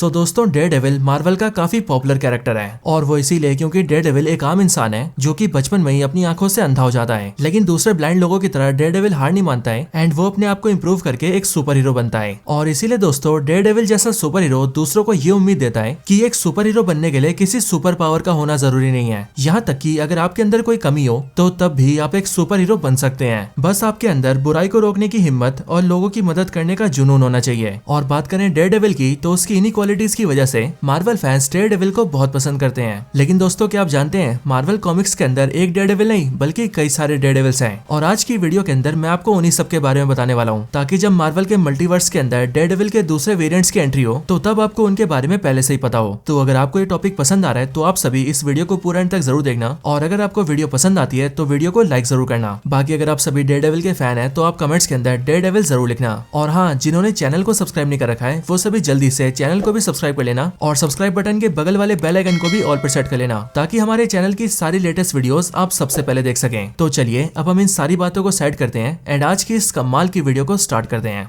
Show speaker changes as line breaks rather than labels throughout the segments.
सो दोस्तों Daredevil Marvel का काफी पॉपुलर कैरेक्टर है और वो इसीलिए क्योंकि डेयरडेविल एक आम इंसान है जो कि बचपन में ही अपनी आंखों से अंधा हो जाता है, लेकिन दूसरे ब्लाइंड लोगों की तरह डेयरडेविल हार नहीं मानता है एंड वो अपने आप को इम्प्रूव करके एक सुपर हीरो बनता है। और इसीलिए दोस्तों डेयरडेविल जैसा सुपर हीरो दूसरों को ये उम्मीद देता है कि एक सुपर हीरो बनने के लिए किसी सुपर पावर का होना जरूरी नहीं है। यहाँ तक कि अगर आपके अंदर कोई कमी हो तो तब भी आप एक सुपर हीरो बन सकते हैं, बस आपके अंदर बुराई को रोकने की हिम्मत और लोगों की मदद करने का जुनून होना चाहिए। और बात करें डेयरडेविल की तो उसकी इन्हीं क्वालिटीज की वजह से मार्वल फैंस डेयरडेविल को बहुत पसंद करते हैं। लेकिन दोस्तों क्या आप जानते हैं मार्वल कॉमिक्स के अंदर एक डेयरडेविल नहीं बल्कि कई सारे डेयरडेविल्स हैं। और आज की वीडियो के अंदर मैं आपको उन्हीं सब के बारे में बताने वाला हूँ ताकि जब मार्वल के मल्टीवर्स के अंदर डेयरडेविल के दूसरे वेरिएंट्स की एंट्री हो तो तब आपको उनके बारे में पहले से ही पता हो। तो अगर आपको ये टॉपिक पसंद आ रहा है तो आप सभी इस वीडियो को पूरा एंड तक जरूर देखना, और अगर आपको वीडियो पसंद आती है तो वीडियो को लाइक जरूर करना। बाकी अगर आप सभी डेयरडेविल के फैन हैं तो आप कमेंट्स के अंदर डेयरडेविल जरूर लिखना। और हाँ, जिन्होंने चैनल को सब्सक्राइब नहीं कर रखा है वो सभी जल्दी से चैनल को भी सब्सक्राइब कर लेना और सब्सक्राइब बटन के बगल वाले बेल आइकन को भी ऑल पर सेट कर लेना ताकि हमारे चैनल की सारी लेटेस्ट वीडियोस आप सबसे पहले देख सकें। तो चलिए अब हम इन सारी बातों को सेट करते हैं एंड आज की इस कमाल की वीडियो को स्टार्ट करते हैं।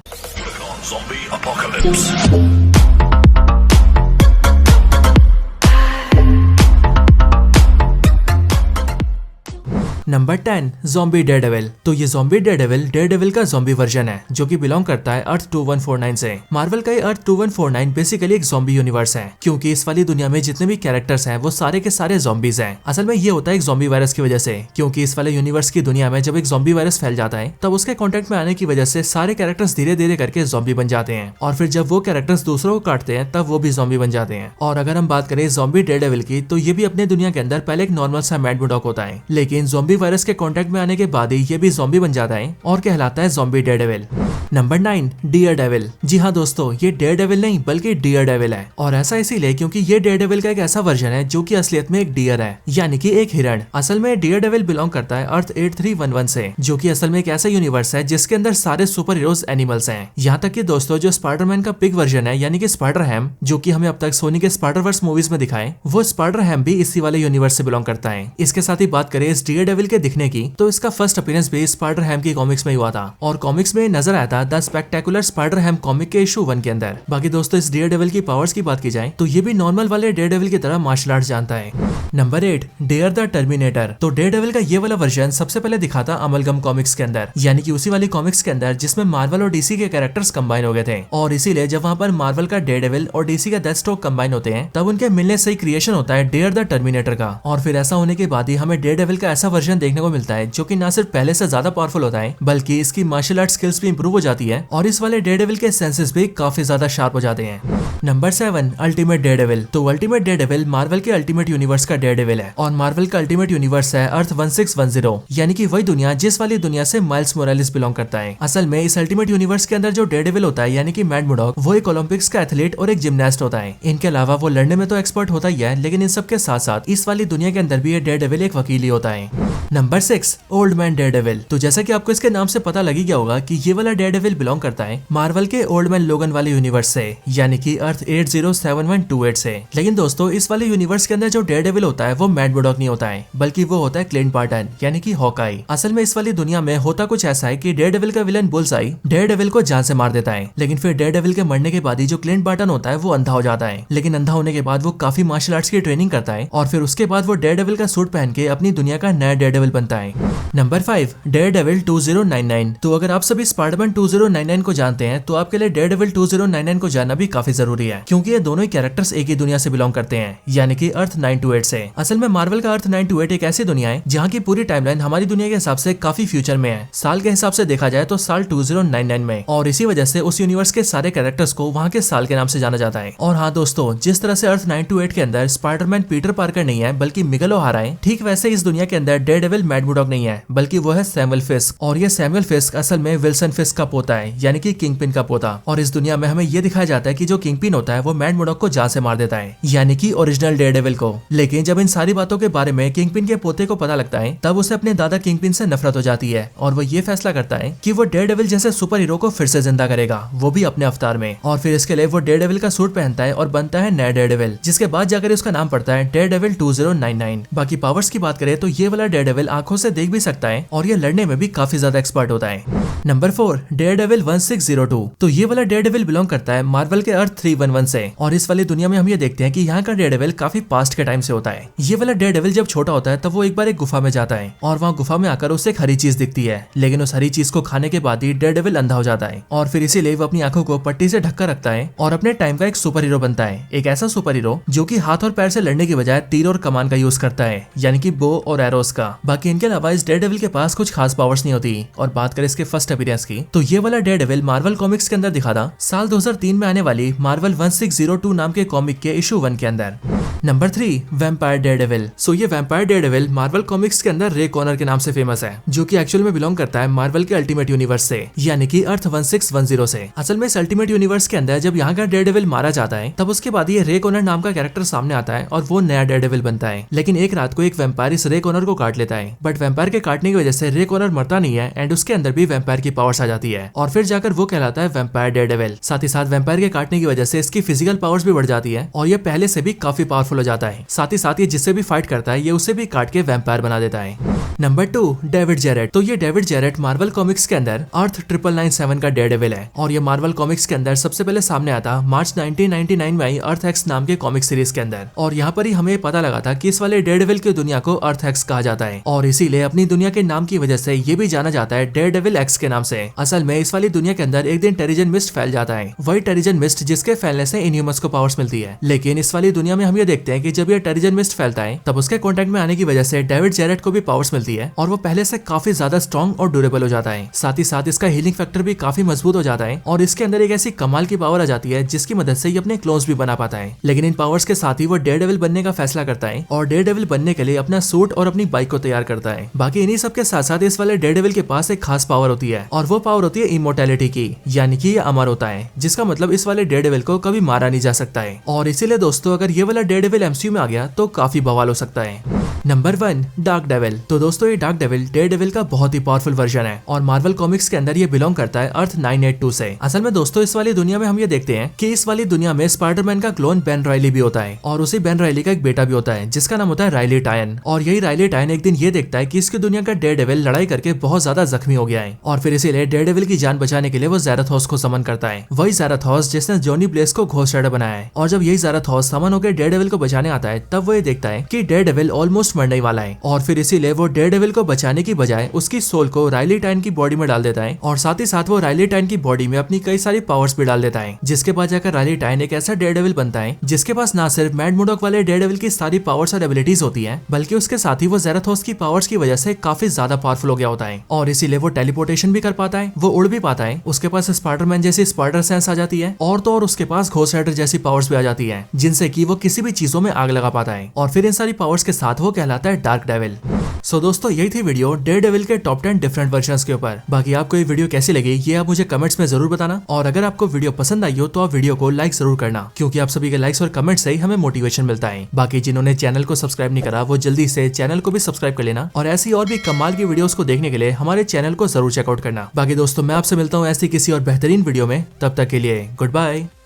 Number 10 zombie Daredevil. तो ये ज़ॉम्बी डेयरडेविल का ज़ॉम्बी वर्जन है जो कि बिलोंग करता है अर्थ 2149 से। मार्वल का ये अर्थ 2149 बेसिकली एक ज़ॉम्बी यूनिवर्स है क्योंकि इस वाली दुनिया में जितने भी कैरेक्टर्स हैं वो सारे के सारे ज़ॉम्बीज हैं। असल में ये होता है एक ज़ॉम्बी वायरस की वजह से, क्योंकि इस वाले यूनिवर्स की दुनिया में जब एक ज़ॉम्बी वायरस फैल जाता है तब उसके कॉन्टेक्ट में आने की वजह से सारे कैरेक्टर्स धीरे धीरे करके ज़ॉम्बी बन जाते हैं और फिर जब वो कैरेक्टर्स दूसरों को काटते हैं तब वो भी ज़ॉम्बी बन जाते हैं। और अगर हम बात करें ज़ॉम्बी डेयरडेविल की तो ये भी अपने दुनिया के अंदर पहले एक नॉर्मल सा मैड मुडॉक होता है, लेकिन ज़ॉम्बी वायरस के कॉन्टेक्ट में आने के बाद ही ये भी ज़ॉम्बी बन जाता है और कहलाता है ज़ॉम्बी डेयरडेविल। Number 9 daredevil. जी हाँ दोस्तों, ये डेयरडेविल नहीं बल्कि डेयरडेविल है, और ऐसा इसीलिए क्योंकि ये डेयरडेविल का एक ऐसा वर्जन है जो कि असलियत में एक डियर है, यानी कि एक हिरण। असल में डेयरडेविल बिलोंग करता है अर्थ 8311 से, जो कि असल में एक ऐसा यूनिवर्स है जिसके अंदर सारे सुपर हीरोज एनिमल्स हैं। यहाँ तक कि दोस्तों जो स्पाइडरमैन का पिग वर्जन है यानी कि स्पाइडर हैम, जो कि हमें अब तक सोनी के स्पाइडरवर्स मूवीज में दिखाए, वो स्पाइडर हैम भी इसी वाले यूनिवर्स से बिलोंग करता है। इसके साथ ही बात करें इस डेयरडेविल के दिखने की तो इसका फर्स्ट अपीयरेंस भी स्पाइडर हैम की कॉमिक्स में हुआ था और कॉमिक्स में नजर आया था the spectacular spider ham comic के इशू 1 के अंदर। बाकी दोस्तों इस डेयरडेविल की पावर्स की बात की जाए तो ये भी नॉर्मल वाले डेयरडेविल की तरह मार्शल आर्ट जानता है। Number 8 dare the Terminator. तो डेयरडेविल का ये वाला वर्जन सबसे पहले दिखा था अमलगम कॉमिक्स के अंदर, यानी कि उसी वाली कॉमिक्स के अंदर जिसमें मार्वल और डीसी के कैरेक्टर्स कंबाइन हो गए थे। और इसीलिए जब वहाँ पर मार्वल का डेयरडेविल और डीसी का डेथस्ट्रोक कंबाइन होते हैं तब उनके मिलने से ही क्रिएशन होता है डेयर द टर्मिनेटर का। और फिर ऐसा होने के बाद ही हमें डेयरडेविल का ऐसा वर्जन देखने को मिलता है जो कि ना सिर्फ पहले से ज्यादा पावरफुल होता है बल्कि इसकी मार्शल आर्ट स्किल्स भी इंप्रूव हो जाती है और इस वाले डेयरडेविल के सेंसेस भी काफी ज्यादा शार्प हो जाते हैं। Number 7 ultimate Daredevil. तो अल्टीमेट डेयरडेविल मार्वल के अल्टीमेट यूनिवर्स का डेयरडेविल है और मार्वल का अल्टीमेट यूनिवर्स है अर्थ 1610, यानी कि वही दुनिया जिस वाली दुनिया से माइल्स मोरालिस बिलोंग करता है। असल में इस अल्टीमेट यूनिवर्स के अंदर जो डेयरडेविल होता है यानी कि मैड मुडॉक, वो एक ओलंपिक्स का एथलीट और एक जिम्नास्ट होता है। इनके अलावा वो लड़ने में तो एक्सपर्ट होता ही है, लेकिन इन सब के साथ साथ इस वाली दुनिया के अंदर भी ये डेयरडेविल एक वकील ही होता है। Number 6 old man Daredevil. तो जैसा कि आपको इसके नाम से पता लग ही गया होगा कि ये वाला डेयरडेविल बिलोंग करता है मार्वल के ओल्ड मैन लोगन वाले यूनिवर्स से, यानी कि अर्थ 807128 से। लेकिन दोस्तों इस वाले यूनिवर्स के अंदर जो डेयरडेविल होता है वो मैड मुडॉक नहीं होता है बल्कि वो होता है क्लिंट बार्टन यानी कि हॉकाई। असल में इस वाली दुनिया में होता कुछ ऐसा है कि डेयरडेविल का विलन बुल्सआई डेयरडेविल को जान से मार देता है, लेकिन फिर डेयरडेविल के मरने के बाद ही जो क्लिंट बार्टन होता है वो अंधा हो जाता है। लेकिन अंधा होने के बाद वो काफी मार्शल आर्ट्स की ट्रेनिंग करता है और फिर उसके बाद वो डेयरडेविल का सूट पहन के अपनी दुनिया का नया डेयरडेविल बनता है। Number 5 Daredevil 2099। तो अगर आप सभी स्पाइडरमैन 2099 को जानते हैं तो आपके लिए डेयरडेविल 2099 को जानना भी काफी जरूरी है, क्योंकि ये दोनों ही कैरेक्टर्स एक ही दुनिया से बिलोंग करते हैं, यानी कि अर्थ 928 से। असल में मार्वल का अर्थ 928 एक ऐसी दुनिया है जहाँ की पूरी टाइमलाइन हमारी दुनिया के हिसाब से काफी फ्यूचर में है। साल के हिसाब से देखा जाए तो साल 2099 में, और इसी वजह से उस यूनिवर्स के सारे कैरेक्टर्स को वहाँ के साल के नाम से जाना जाता है। और हाँ दोस्तों, जिस तरह से अर्थ 928 के अंदर स्पाइडरमैन पीटर पार्कर नहीं है बल्कि मिगेल ओहारा है, ठीक वैसे इस दुनिया के अंदर डेयरडेविल मैड मुडॉक नहीं है बल्कि वो है सैमुअल फिस्क। और ये सैमुअल फिस्क असल में विल्सन फिस्क का पोता है, यानी कि किंगपिन का पोता। और इस दुनिया में हमें ये दिखाया जाता है कि जो किंगपिन होता है वो मैड मुडॉक को जान से मार देता है, यानी कि ओरिजिनल डेयरडेविल को। लेकिन जब इन सारी बातों के बारे में किंगपिन के पोते को पता लगता है तब उसे अपने दादा किंगपिन से नफरत हो जाती है और वो ये फैसला करता है कि वो डेयरडेविल जैसे सुपर हीरो को फिर से जिंदा करेगा, वो भी अपने अवतार में। और फिर इसके लिए वो डेयरडेविल का सूट पहनता है और बनता है नया डेयरडेविल, जिसके बाद जाकर उसका नाम पड़ता है डेयरडेविल 2099। बाकी पावर्स की बात करें तो ये वाला डेयरडेविल डेयरडेविल आंखों से देख भी सकता है और ये लड़ने में भी काफी ज्यादा एक्सपर्ट होता है। Number 4 Daredevil 1602। तो ये वाला डेयरडेविल बिलोंग करता है मार्वल के अर्थ 311 से और इस वाली दुनिया में हम ये देखते हैं कि यहाँ का डेयरडेविल काफी पास्ट के टाइम से होता है। ये वाला डेयरडेविल जब छोटा होता है तब वो एक बार एक गुफा में जाता है और वहाँ गुफा में आकर उसे एक हरी चीज दिखती है, लेकिन उस हरी चीज को खाने के बाद ही डेयरडेविल अंधा हो जाता है और फिर इसीलिए वो अपनी आंखों को पट्टी से ढककर रखता है और अपने टाइम का एक सुपर हीरो बनता है। एक ऐसा सुपर हीरो जो कि हाथ और पैर से लड़ने की बजाय तीर और कमान का यूज करता है, यानी कि बो और एरोस का। बाकी इनके अलावा इस डेयरडेविल के पास कुछ खास पावर्स नहीं होती। और बात करें इसके फर्स्ट अपीयरेंस की तो ये वाला डेयरडेविल मार्वल कॉमिक्स के अंदर दिखा था साल 2003 में आने वाली मार्वल 1602 नाम के कॉमिक के इशू 1 के अंदर। Number 3 vampire Daredevil. सो ये वैम्पायर डेयरडेविल मार्वल कॉमिक्स के अंदर रे कॉनर के नाम से फेमस है, जो कि एक्चुअल में बिलोंग करता है मार्वल के अल्टीमेट यूनिवर्स से, यानी कि अर्थ 1610 से। असल में इस अल्टीमेट यूनिवर्स के अंदर जब यहाँ का डेयरडेविल मारा जाता है तब उसके बाद ये रे कॉनर नाम का कैरेक्टर सामने आता है और वो नया डेयरडेविल बनता है। लेकिन एक रात को एक वैम्पायर इस रे कॉनर को काट लेता है, बट वैम्पायर के काटने की वजह से रे कॉनर मरता नहीं है एंड उसके अंदर भी वैम्पायर की पावर्स आ जाती है और फिर जाकर वो कहलाता है वैम्पायर डेयरडेविल। साथ ही साथ वैम्पायर के काटने की वजह से इसकी फिजिकल पावर्स भी बढ़ जाती है और ये पहले से भी काफी पावरफुल हो जाता है। साथ ही साथ ये जिससे भी फाइट करता है ये उसे भी काट के वैम्पायर बना देता है। Number 2 David Jared. तो ये डेविड जेरेट मार्वल कॉमिक्स के अंदर अर्थ 9997 का डेयरडेविल है और ये मार्वल कॉमिक्स के अंदर सबसे पहले सामने आता मार्च 1999 में अर्थ एक्स नाम के कॉमिक सीरीज के अंदर। और यहाँ पर ही हमें पता लगा था कि इस वाले डेयरडेविल की दुनिया को अर्थ एक्स कहा जाता है और इसीलिए अपनी दुनिया के नाम की वजह से ये भी जाना जाता है डेयरडेविल एक्स के नाम से। असल में इस वाली दुनिया के अंदर एक दिन टेरिजन मिस्ट फैल जाता है, वही टेरिजन मिस्ट जिसके फैलने से इनह्यूमंस को पावर्स मिलती है। लेकिन इस वाली दुनिया में हम ये देखते हैं कि जब ये टेरिजन मिस्ट फैलता है तब उसके कॉन्टेक्ट में आने की वजह से डेविड जेरेट को भी पावर्स मिलती है और वो पहले से काफी ज्यादा स्ट्रॉन्ग और ड्यूरेबल हो जाता है। साथ ही साथ इसका हीलिंग फैक्टर भी काफी मजबूत हो जाता है और इसके अंदर एक ऐसी कमाल की पावर आ जाती है जिसकी मदद से ये अपने क्लोन्स भी बना पाता है। लेकिन इन पावर्स के साथ ही वो डेयरडेविल बनने का फैसला करता है और डेयरडेविल बनने के लिए अपना सूट और अपनी बाइक को तैयार करता है। बाकी इन्हीं सब के साथ साथ इस वाले डेयरडेविल के पास एक खास पावर होती है और वो पावर होती है इमोर्टैलिटी की, यानी कि ये अमर होता है, जिसका मतलब इस वाले डेयरडेविल को कभी मारा नहीं जा सकता है। और इसीलिए दोस्तों अगर ये वाला डेयरडेविल एमसीयू में आ गया तो काफी बवाल हो सकता है। Number 1 dark devil. तो दोस्तों ये डार्क डेविल डेयरडेविल का बहुत ही पावरफुल वर्जन है और मार्वल कॉमिक्स के अंदर ये बिलोंग करता है अर्थ 982 से। असल में दोस्तों इस वाली दुनिया में हम ये देखते हैं कि इस वाली दुनिया में स्पाइडरमैन का क्लोन बेन राइली भी होता है और उसी बेन राइली का एक बेटा भी होता है जिसका नाम होता है राइली टायन। और यही राइली टायन एक दिन ये देखता है कि इसकी दुनिया का डेयरडेविल लड़ाई करके बहुत ज्यादा जख्मी हो गया है और फिर इसीलिए डेयरडेविल की जान बचाने के लिए वो ज़ेराथोस को समन करता है, वही ज़ेराथोस जिसने जॉनी ब्लेस को घोस्ट राइडर बनाया है। और जब यही ज़ेराथोस समन होकर डेयरडेविल को बचाने आता है तब वो ये देखता है कि डेयरडेविल ऑलमोस्ट मरने वाला है और फिर इसीलिए वो डेयरडेविल को बचाने की बजाय उसकी सोल को राइली टायन की बॉडी में डाल देता है और साथ ही साथ वो राइली टायन की बॉडी में अपनी कई सारी पावर्स भी डाल देता है, जिसके बाद जाकर राइली टायन एक ऐसा डेयरडेविल बनता है जिसके पास ना सिर्फ मैड मुडॉक वाले डेयरडेविल की सारी पावर्स और एबिलिटीज होती है बल्कि उसके साथ ही वो ज़ेराथोस की पावर्स की वजह से काफी ज्यादा पावरफुल हो गया होता है और इसीलिए वो टेलीपोर्टेशन भी कर पाता है, वो उड़ भी पाता है, उसके पास स्पाइडरमैन जैसी स्पाइडर सेंस आ जाती है और तो और उसके पास घोस्ट राइडर जैसी पावर्स भी आ जाती है जिनसे कि वो किसी भी चीजों में आग लगा पाता है और फिर इन सारी पावर्स के साथ वो कहलाता है डार्क डेविल। सो दोस्तों यही थी वीडियो डेयरडेविल के टॉप 10 डिफरेंट वर्जन्स के ऊपर। बाकी आपको ये वीडियो कैसी लगी ये आप मुझे कमेंट्स में जरूर बताना और अगर आपको वीडियो पसंद आई हो तो आप वीडियो को लाइक जरूर करना, क्योंकि आप सभी के लाइक्स और कमेंट्स से ही हमें मोटिवेशन मिलता है। बाकी जिन्होंने चैनल को सब्सक्राइब नहीं करा वो जल्दी से चैनल को भी सब्सक्राइब कर लेना और ऐसी और भी कमाल की वीडियोस को देखने के लिए हमारे चैनल को जरूर चेकआउट करना। बाकी दोस्तों मैं आपसे मिलता हूँ ऐसी किसी और बेहतरीन वीडियो में, तब तक के लिए गुड बाय।